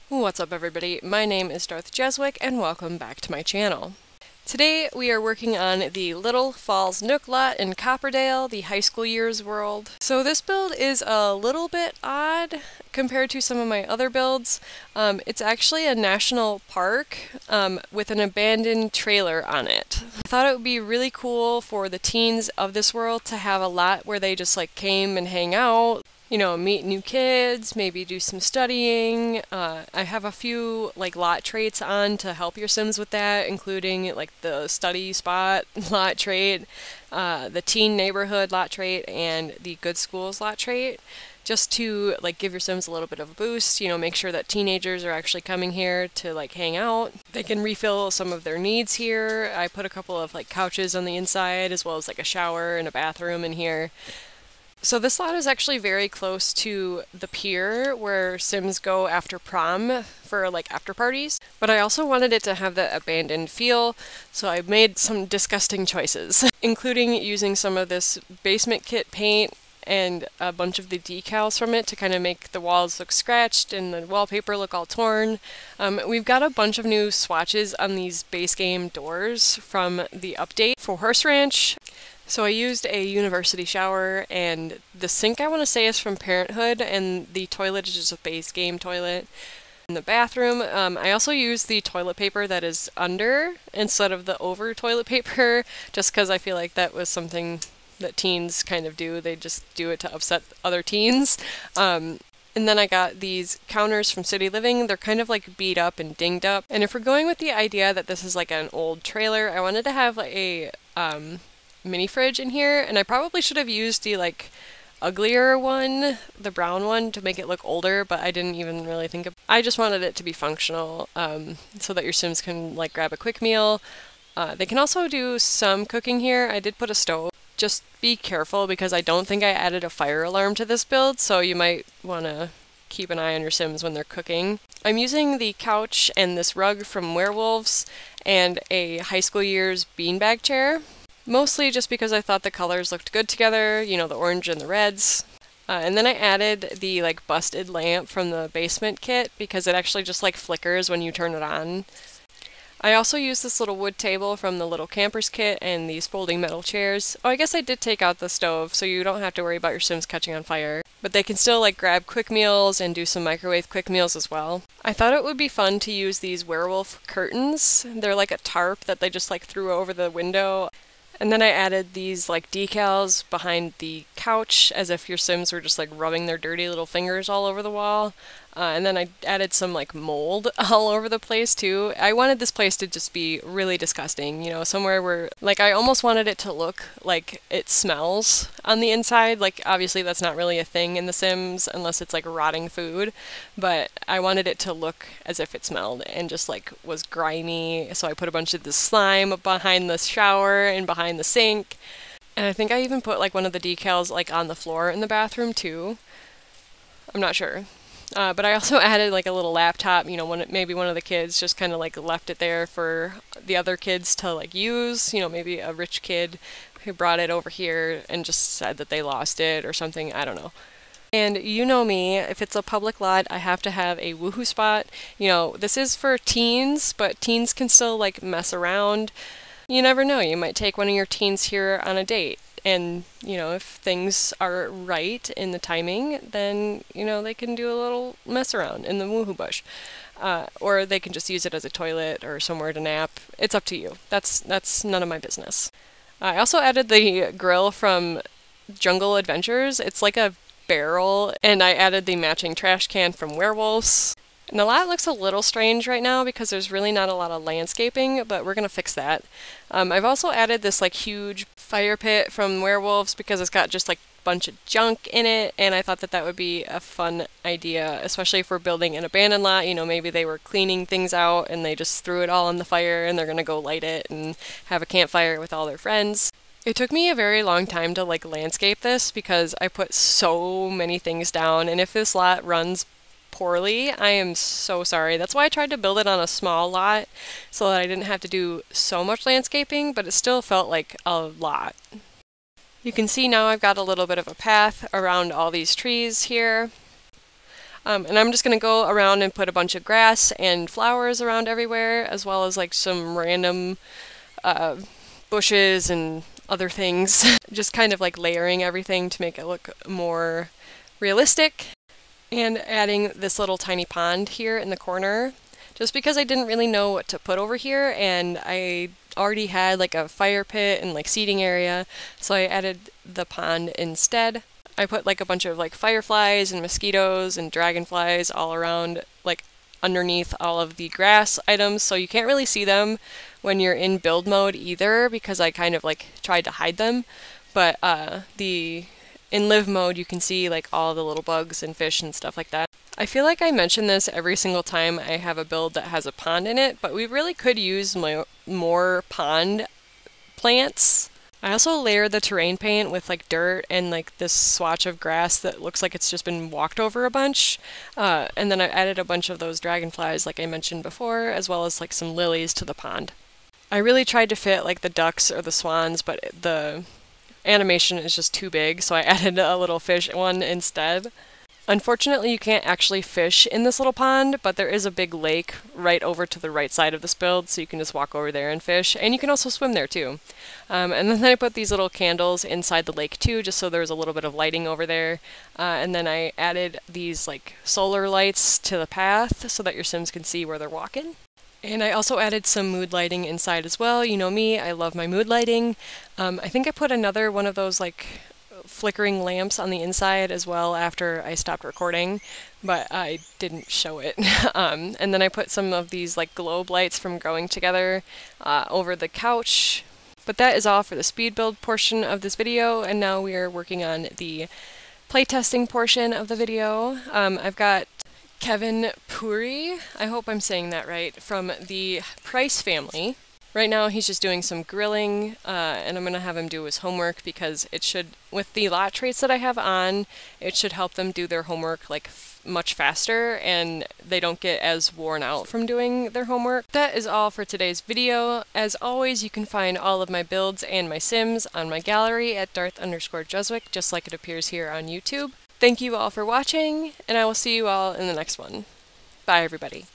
What's up everybody, my name is Darth Jeswick and welcome back to my channel. Today we are working on the Little Falls Nook lot in Copperdale, the high school years world. So this build is a little bit odd compared to some of my other builds. It's actually a national park with an abandoned trailer on it. I thought it would be really cool for the teens of this world to have a lot where they just like came and hang out. You know, meet new kids, maybe do some studying. I have a few like lot traits on to help your Sims with that, including like the study spot lot trait, the teen neighborhood lot trait, and the good schools lot trait, just to like give your Sims a little bit of a boost, you know, make sure that teenagers are actually coming here to like hang out. They can refill some of their needs here. I put a couple of like couches on the inside as well as like a shower and a bathroom in here. So this lot is actually very close to the pier where Sims go after prom for like after parties, but I also wanted it to have that abandoned feel, so I made some disgusting choices, including using some of this basement kit paint and a bunch of the decals from it to kind of make the walls look scratched and the wallpaper look all torn. We've got a bunch of new swatches on these base game doors from the update for Horse Ranch. So I used a university shower, and the sink I want to say is from Parenthood, and the toilet is just a base game toilet. In the bathroom, I also used the toilet paper that is under instead of the over toilet paper, just because I feel like that was something that teens kind of do. They just do it to upset other teens. And then I got these counters from City Living. They're kind of like beat up and dinged up. And if we're going with the idea that this is like an old trailer, I wanted to have like a mini fridge in here, and I probably should have used the like uglier one, the brown one, to make it look older, but I didn't even really think of I just wanted it to be functional, so that your Sims can like grab a quick meal. They can also do some cooking here. I did put a stove. Just be careful because I don't think I added a fire alarm to this build, so you might want to keep an eye on your Sims when they're cooking. I'm using the couch and this rug from Werewolves and a high school years beanbag chair. Mostly just because I thought the colors looked good together, you know, the orange and the reds. And then I added the like busted lamp from the basement kit because it actually just like flickers when you turn it on. I also used this little wood table from the Little Campers kit and these folding metal chairs. Oh, I guess I did take out the stove, so you don't have to worry about your Sims catching on fire. But they can still like grab quick meals and do some microwave quick meals as well. I thought it would be fun to use these werewolf curtains. They're like a tarp that they just like threw over the window. And then I added these like decals behind the couch as if your Sims were just like rubbing their dirty little fingers all over the wall. And then I added some like mold all over the place too. I wanted this place to just be really disgusting, you know, somewhere where like I almost wanted it to look like it smells on the inside. Like obviously that's not really a thing in The Sims unless it's like rotting food, but I wanted it to look as if it smelled and just like was grimy. So I put a bunch of this slime behind the shower and behind the sink. And I think I even put like one of the decals like on the floor in the bathroom too. I'm not sure. But I also added like a little laptop, you know, maybe one of the kids just kind of like left it there for the other kids to like use, you know, maybe a rich kid who brought it over here and just said that they lost it or something, I don't know. And you know me, if it's a public lot, I have to have a woohoo spot. You know, this is for teens, but teens can still like mess around. You never know, you might take one of your teens here on a date. And, you know, if things are right in the timing, then, you know, they can do a little mess around in the woohoo bush. Or they can just use it as a toilet or somewhere to nap. It's up to you. That's none of my business. I also added the grill from Jungle Adventures. It's like a barrel, and I added the matching trash can from Werewolves. And the lot looks a little strange right now because there's really not a lot of landscaping, but we're gonna fix that. I've also added this like huge fire pit from Werewolves because it's got just like a bunch of junk in it, and I thought that that would be a fun idea, especially if we're building an abandoned lot. You know, maybe they were cleaning things out and they just threw it all on the fire and they're gonna go light it and have a campfire with all their friends. It took me a very long time to like landscape this because I put so many things down, and if this lot runs poorly, I am so sorry. That's why I tried to build it on a small lot so that I didn't have to do so much landscaping, but it still felt like a lot. You can see now I've got a little bit of a path around all these trees here. And I'm just going to go around and put a bunch of grass and flowers around everywhere, as well as like some random bushes and other things. Just kind of like layering everything to make it look more realistic. And adding this little tiny pond here in the corner, just because I didn't really know what to put over here, and I already had like a fire pit and like seating area, so I added the pond instead. I put like a bunch of like fireflies and mosquitoes and dragonflies all around, like underneath all of the grass items, so you can't really see them when you're in build mode either, because I kind of like tried to hide them. But in live mode you can see like all the little bugs and fish and stuff like that. I feel like I mention this every single time I have a build that has a pond in it, but we really could use more pond plants. I also layered the terrain paint with like dirt and like this swatch of grass that looks like it's just been walked over a bunch. And then I added a bunch of those dragonflies like I mentioned before, as well as like some lilies to the pond. I really tried to fit like the ducks or the swans, but the animation is just too big, so I added a little fish one instead. Unfortunately, you can't actually fish in this little pond, but there is a big lake right over to the right side of this build, so you can just walk over there and fish, and you can also swim there too. And then I put these little candles inside the lake too, just so there's a little bit of lighting over there. And then I added these like solar lights to the path so that your Sims can see where they're walking. And I also added some mood lighting inside as well. You know me, I love my mood lighting. I think I put another one of those like flickering lamps on the inside as well after I stopped recording, but I didn't show it. And then I put some of these like globe lights from Growing Together over the couch. But that is all for the speed build portion of this video, and now we are working on the playtesting portion of the video. I've got Kevin Puri, I hope I'm saying that right, from the Price family. Right now he's just doing some grilling, and I'm going to have him do his homework because it should, with the lot traits that I have on, it should help them do their homework like much faster and they don't get as worn out from doing their homework. That is all for today's video. As always, you can find all of my builds and my Sims on my gallery at Darth_Jeswick, just like it appears here on YouTube. Thank you all for watching, and I will see you all in the next one. Bye everybody.